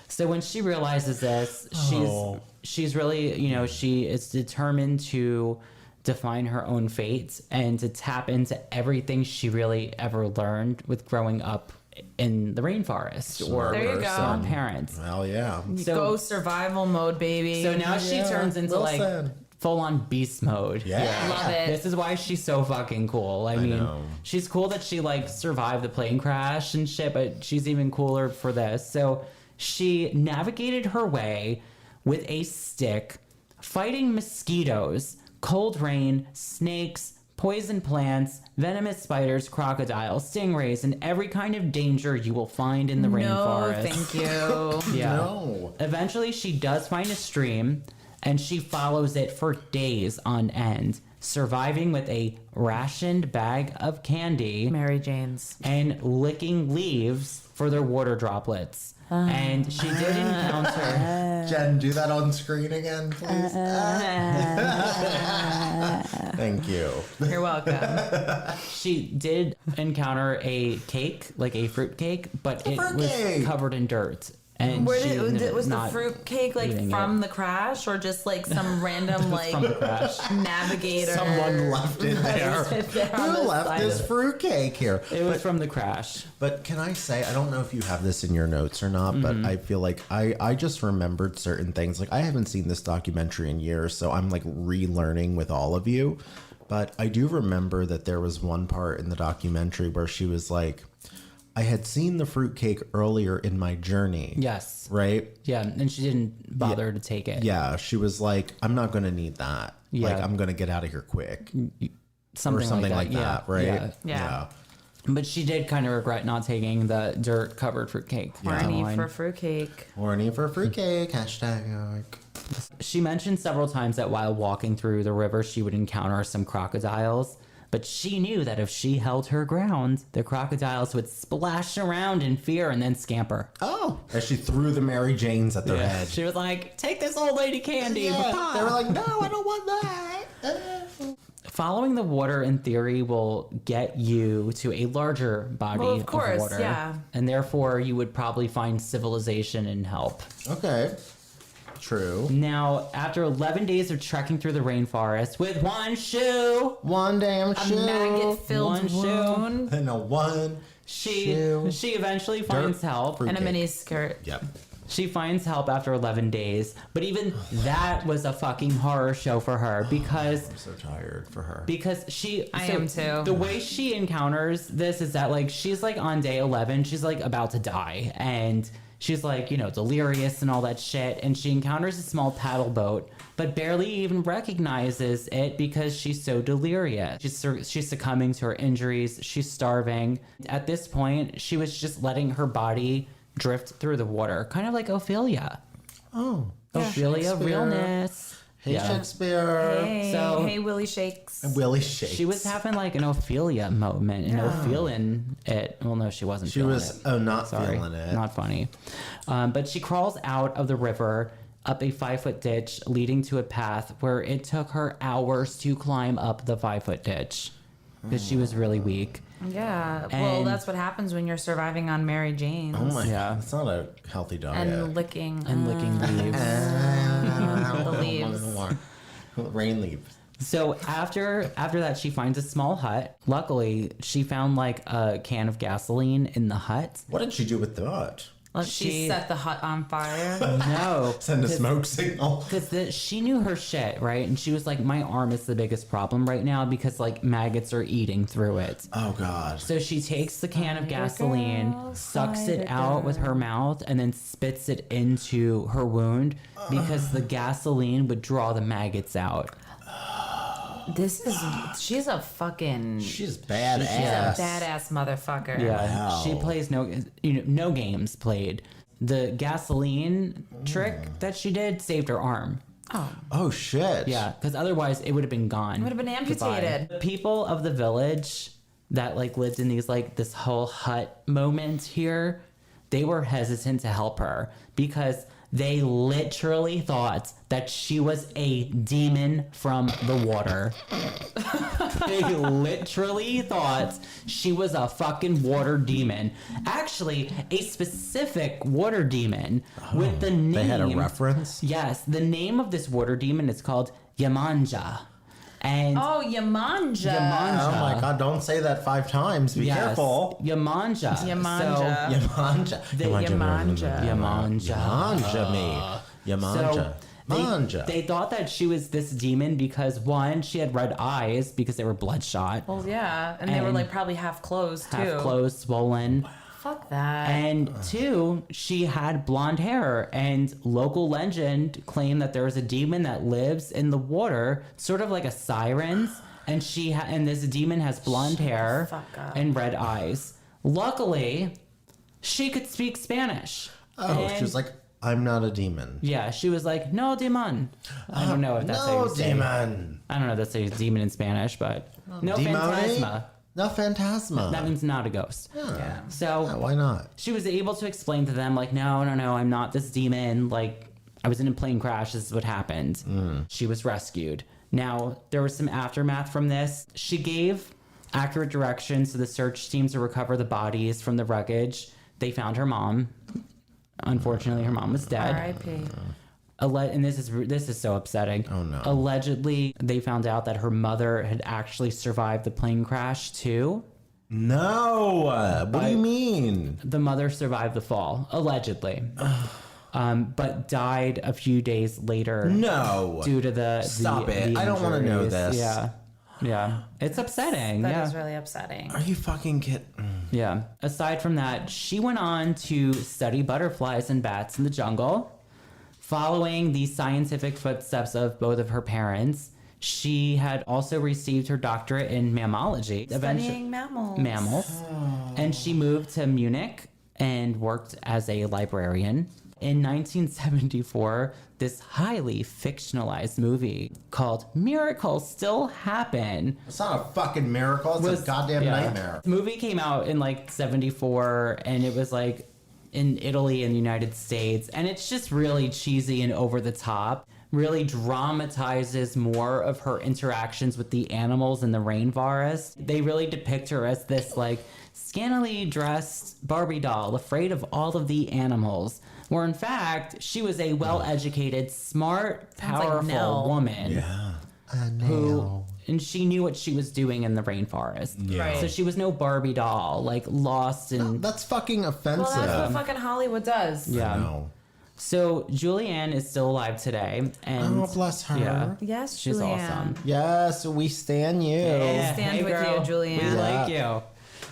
So when she realizes this, she's really, she is determined to define her own fate and to tap into everything she really ever learned with growing up in the rainforest or There you with go. her parents. Well, yeah. So, Go survival mode, baby. so now she turns into Wilson. like full-on beast mode. Yeah. Love it. This is why she's so fucking cool. I mean, know. she's cool that she like survived the plane crash and shit, but she's even cooler for this. So she navigated her way with a stick, fighting mosquitoes, cold rain, snakes, poison plants, venomous spiders, crocodiles, stingrays, and every kind of danger you will find in the No, rainforest. thank you. Yeah. No. Eventually, she does find a stream, and she follows it for days on end, surviving with a rationed bag of candy Mary Jane's. and licking leaves for their water droplets. And she did encounter... Jen, do that on screen again, please. Thank you. You're welcome. She did encounter a cake, like a fruit cake, but it was fruitcake! covered in dirt. And Where she did, was the not fruit cake like eating from it. the crash or just like some random like from the crash. navigator? Someone left it there. there on Who the left side this of it. fruitcake here? It was from the crash. But can I say, I don't know if you have this in your notes or not, but I feel like I just remembered certain things. Like, I haven't seen this documentary in years, so I'm like relearning with all of you. But I do remember that there was one part in the documentary where she was like, I had seen the fruitcake earlier in my journey. Yes. Right? Yeah, and she didn't bother to take it. Yeah. She was like, I'm not going to need that. Yeah. Like, I'm going to get out of here quick. Something, Or something like that, right? Yeah. Yeah. But she did kind of regret not taking the dirt-covered fruitcake. Horny line. for fruitcake. Horny for fruitcake. Hashtag. She mentioned several times that while walking through the river, she would encounter some crocodiles. But she knew that if she held her ground, the crocodiles would splash around in fear and then scamper. Oh. As she threw the Mary Janes at their head. She was like, take this old lady candy. Yeah. They were like, no, I don't want that. Following the water, in theory, will get you to a larger body Well, of course, of water. yeah. And therefore, you would probably find civilization and help. Okay. True. Now, after 11 days of trekking through the rainforest with one shoe, One damn A shoe. maggot-filled One shoe. wound. And a one shoe. she eventually finds help. fruit And a cake. mini skirt. Yep. She finds help after 11 days. But even that was a fucking horror show for her because I'm so tired for her. I am too. The way she encounters this is that, like, she's like on day 11, she's like about to die, and she's like, you know, delirious and all that shit, and she encounters a small paddle boat, but barely even recognizes it because she's so delirious. She's succumbing to her injuries, she's starving. At this point, she was just letting her body drift through the water, kind of like Ophelia. Oh. Ophelia Shakespeare. realness. Hey, Shakespeare. Hey, So- hey, Willie Shakes. Willie Shakes. She was having like an Ophelia moment, feeling it. Well, no, she wasn't. She feeling was, it. not Sorry, feeling it. not funny. But she crawls out of the river up a 5-foot ditch leading to a path where it took her hours to climb up the 5-foot ditch because she was really weak. Yeah. Well, And- that's what happens when you're surviving on Mary Jane's. Oh my Yeah. god. It's not a healthy diet. And licking. And licking leaves. the leaves. Rain leaves. So after that, she finds a small hut. Luckily, she found like a can of gasoline in the hut. What did she do with that? She She- set the hut on fire. No, Send a smoke signal. because she knew her shit, right? And she was like, my arm is the biggest problem right now because like maggots are eating through it. Oh god. So she takes the can of gasoline, sucks it out with her mouth, and then spits it into her wound because the gasoline would draw the maggots out. She's a fucking. She's badass. She's a badass motherfucker. Yeah, Wow. she plays no games played. The gasoline trick that she did saved her arm. Oh shit. Yeah, because otherwise it would have been gone. It would have been amputated. The people of the village that like lived in these like this whole hut moment here, they were hesitant to help her because they literally thought that she was a demon from the water. They literally thought she was a fucking water demon. Actually, a specific water demon with the name. They had a reference? Yes, the name of this water demon is called Yamanja. And Oh, Yamanja. Yamanja. Oh my god, don't say that 5 times. Be yes, careful. Yamanja. Yamanja. Yamanja. Yamanja. Yamanja. Yamanja me. Yamanja. So Manja. they thought that she was this demon because one, she had red eyes because they were bloodshot, Well, yeah. And they were And like probably half closed too. half closed, swollen. Fuck that. And two, she had blonde hair, and local legend claimed that there was a demon that lives in the water, sort of like a siren's, and and this demon has blonde hair fuck up. and red eyes. Luckily, she could speak Spanish. Oh, And- she was like, I'm not a demon. yeah, she was like, "No demon." I don't know if that's how No you say. demon. I don't know if that's how you say demon in Spanish, but no Demone? phantasma. No phantasma. That means not a ghost. yeah. So Yeah, why not? she was able to explain to them, like, no, I'm not this demon. Like, I was in a plane crash. This is what happened. She was rescued. Now, there was some aftermath from this. She gave accurate directions to the search team to recover the bodies from the wreckage. They found her mom. Unfortunately, her mom was dead. R.I.P. And this is so upsetting. Oh, no. Allegedly, they found out that her mother had actually survived the plane crash too. No. What do you mean? The mother survived the fall, allegedly, but died a few days later. No. due to the Stop the it. I don't wanna know injuries. this. Yeah, it's upsetting. That yeah, is really upsetting. Are you fucking kidding? yeah. Aside from that, she went on to study butterflies and bats in the jungle. Following the scientific footsteps of both of her parents, She had also received her doctorate in mammalogy. Studying mammals. And she moved to Munich and worked as a librarian. In 1974, this highly fictionalized movie called Miracles Still Happen. It's not a fucking miracle. It's a goddamn nightmare. The movie came out in like 74, and it was like in Italy and the United States. And it's just really cheesy and over the top. Really dramatizes more of her interactions with the animals in the rainforest. They really depict her as this like scantily dressed Barbie doll, afraid of all of the animals. Where in fact, she was a well-educated, smart, powerful woman. Yeah. And she knew what she was doing in the rainforest. Yeah. Right. So she was no Barbie doll, like lost in... That's fucking offensive. Well, that's what fucking Hollywood does. Yeah. No. So Juliane is still alive today. And Oh, bless her. Yeah. Yes, She's Juliane. awesome. Yes, we stand you. Yeah, stand hey with girl, you, Juliane. We Yeah. like you.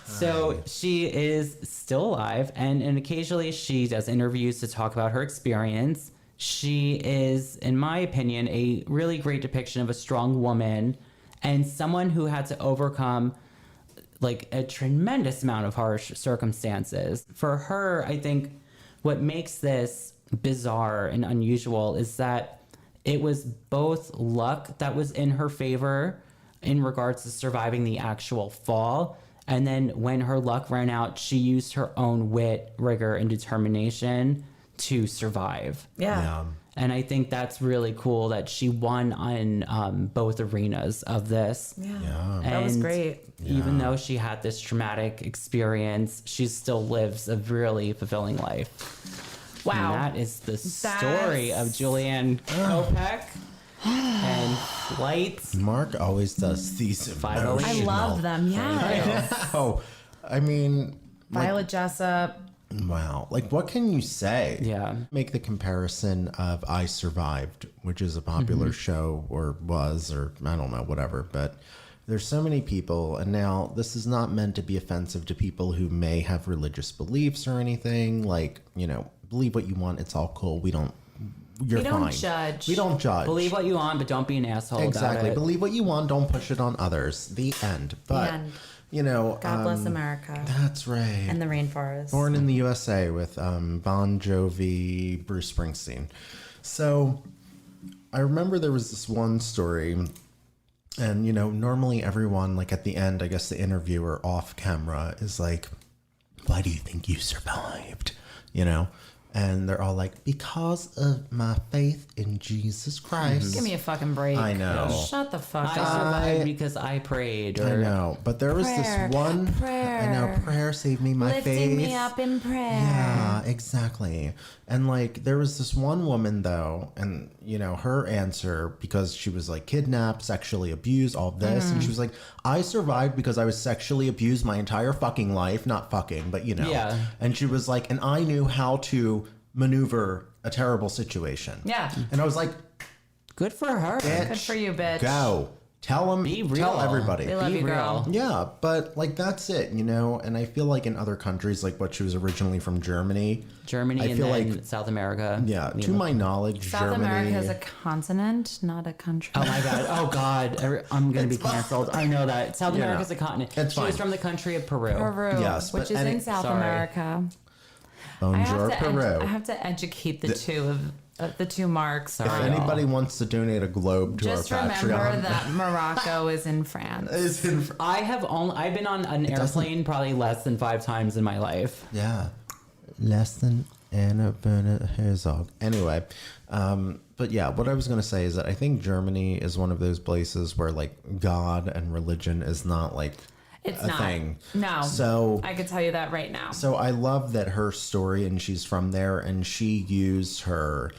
So she is still alive, and occasionally she does interviews to talk about her experience. She is, in my opinion, a really great depiction of a strong woman and someone who had to overcome like a tremendous amount of harsh circumstances. For her, I think what makes this bizarre and unusual is that it was both luck that was in her favor in regards to surviving the actual fall. And then when her luck ran out, she used her own wit, rigor, and determination to survive. Yeah. And I think that's really cool that she won on both arenas of this. Yeah. That was And great. Even though she had this traumatic experience, she still lives a really fulfilling life. Wow. And that is the story of Juliane Koepcke and Flight. Mark always does these Finally. I emotional. love them. Yeah. Oh, I mean, Violet Jessup. wow. Like, what can you say? Yeah. Make the comparison of I Survived, which is a popular show, or was, or I don't know, whatever. But there's so many people, and now this is not meant to be offensive to people who may have religious beliefs or anything. Like, you know, believe what you want. It's all cool. We don't. You're We don't fine. judge. We don't judge. Believe what you want, but don't be an asshole Exactly. about it. Believe what you want. Don't push it on others. The end. But end. you know, God bless America. that's right. And the rainforest. Born in the USA with Bon Jovi, Bruce Springsteen. So I remember there was this one story, and you know, normally everyone, like at the end, I guess the interviewer off camera is like, "Why do you think you survived?" You know. And they're all like, because of my faith in Jesus Christ. Give me a fucking break. I know. Shut the fuck I up. survived because I prayed. Or, I know, but there was Prayer, this one. prayer. I know, prayer saved me my Lifting faith. me up in prayer. Yeah, exactly. And like, there was this one woman though, and you know, her answer, because she was like kidnapped, sexually abused, all this, and she was like, I survived because I was sexually abused my entire fucking life, not fucking, but you know. Yeah. And she was like, and I knew how to maneuver a terrible situation. Yeah. And I was like, Good for her. Good for you, bitch. go. Tell them, Be real. tell everybody. We love Be you, girl. real. Yeah, but like that's it, you know. And I feel like in other countries, like what she was originally from Germany, Germany I and feel then like South America. yeah, to my knowledge, South Germany. America is a continent, not a country. Oh my god. Oh god. I'm gonna be canceled. I know that. South You know, America's a continent. it's She was fine. from the country of Peru. Peru, Yes, which but is any- in South sorry. America. Bonjour, Peru. I have to educate the two marks. If Sorry. anybody wants to donate a globe to Just our remember Patreon, that Morocco is in France. it's in, I've been on an airplane probably less than 5 times in my life. yeah, less than Anna Werner Herzog. Anyway, but yeah, what I was gonna say is that I think Germany is one of those places where like God and religion is not like It's a not. thing. No. So I could tell you that right now. So I love that her story, and she's from there, and she used her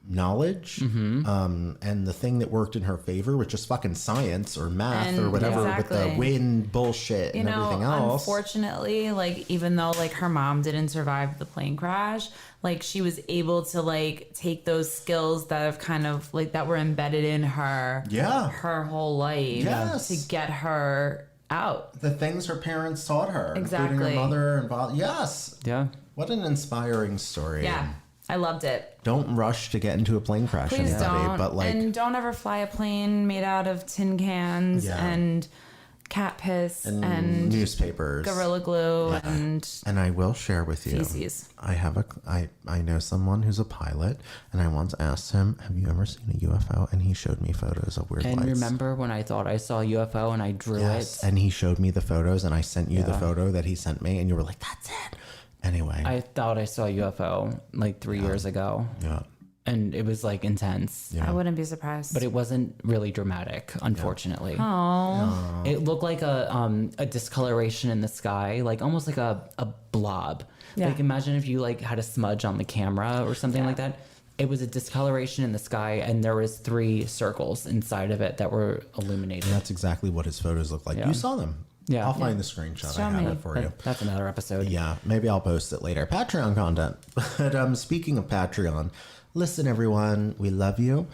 knowledge and the thing that worked in her favor, which is fucking science or math And or whatever, with exactly. the wind bullshit and everything else. Unfortunately, like even though like her mom didn't survive the plane crash, like she was able to like take those skills that have kind of like that were embedded in her Yeah. her whole life Yes. to get her out. The things her parents taught her, including Exactly. her mother and father. Yes. Yeah. What an inspiring story. Yeah. I loved it. Don't rush to get into a plane crash, Please anybody. don't. But like, and don't ever fly a plane made out of tin cans and cat piss and newspapers, Gorilla Glue and I will share with you. feces. I know someone who's a pilot, and I once asked him, "Have you ever seen a UFO?" And he showed me photos of weird And lights. remember when I thought I saw a UFO and I drew Yes, it? and he showed me the photos, and I sent you the photo that he sent me, and you were like, "That's it." Anyway, I thought I saw a UFO like 3 years ago. yeah. And it was like intense. I wouldn't be surprised. But it wasn't really dramatic, unfortunately. Oh. It looked like a discoloration in the sky, like almost like a blob. Yeah. Like imagine if you like had a smudge on the camera or something like that. It was a discoloration in the sky, and there was 3 circles inside of it that were illuminated. That's exactly what his photos look like. Yeah. You saw them. Yeah. I'll find the screenshot. Show I have me. it for you. That's another episode. Yeah, maybe I'll post it later. Patreon content. But speaking of Patreon, listen, everyone, we love you.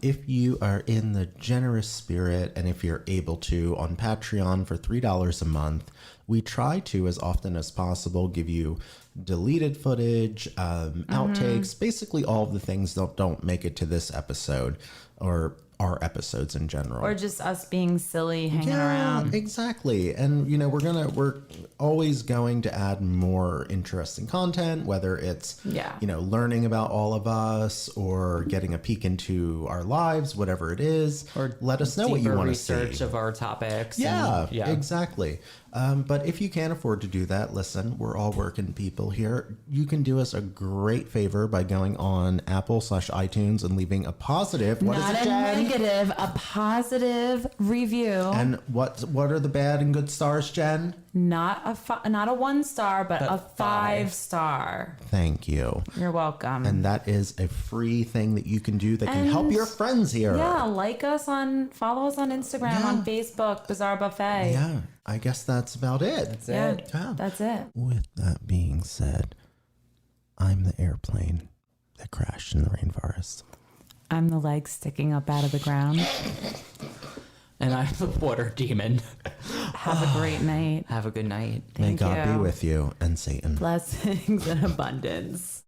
If you are in the generous spirit and if you're able to, on Patreon for $3 a month, we try to, as often as possible, give you deleted footage, outtakes, basically all of the things that don't make it to this episode or our episodes in general. Or just us being silly, hanging around. Exactly. And you know, we're always going to add more interesting content, whether it's you know, learning about all of us or getting a peek into our lives, whatever it is. Or let us know what you want to see. Research of our topics. Yeah, and, exactly. But if you can't afford to do that, listen, we're all working people here. You can do us a great favor by going on Apple/iTunes and leaving a positive. What is Not it, a Jen? negative, a positive review. And what are the bad and good stars, Jen? Not a 1 star, but a 5 star. Thank you. You're welcome. And that is a free thing that you can do that can And- help your friends here. yeah, follow us on Instagram, on Facebook, Bizarre Buffet. Yeah, I guess that's about it. That's Yeah, it. Yeah. that's it. With that being said, I'm the airplane that crashed in the rainforest. I'm the leg sticking up out of the ground. And I'm the water demon. Have a great night. Have a good night. May Thank God you. be with you and Satan. Blessings and abundance.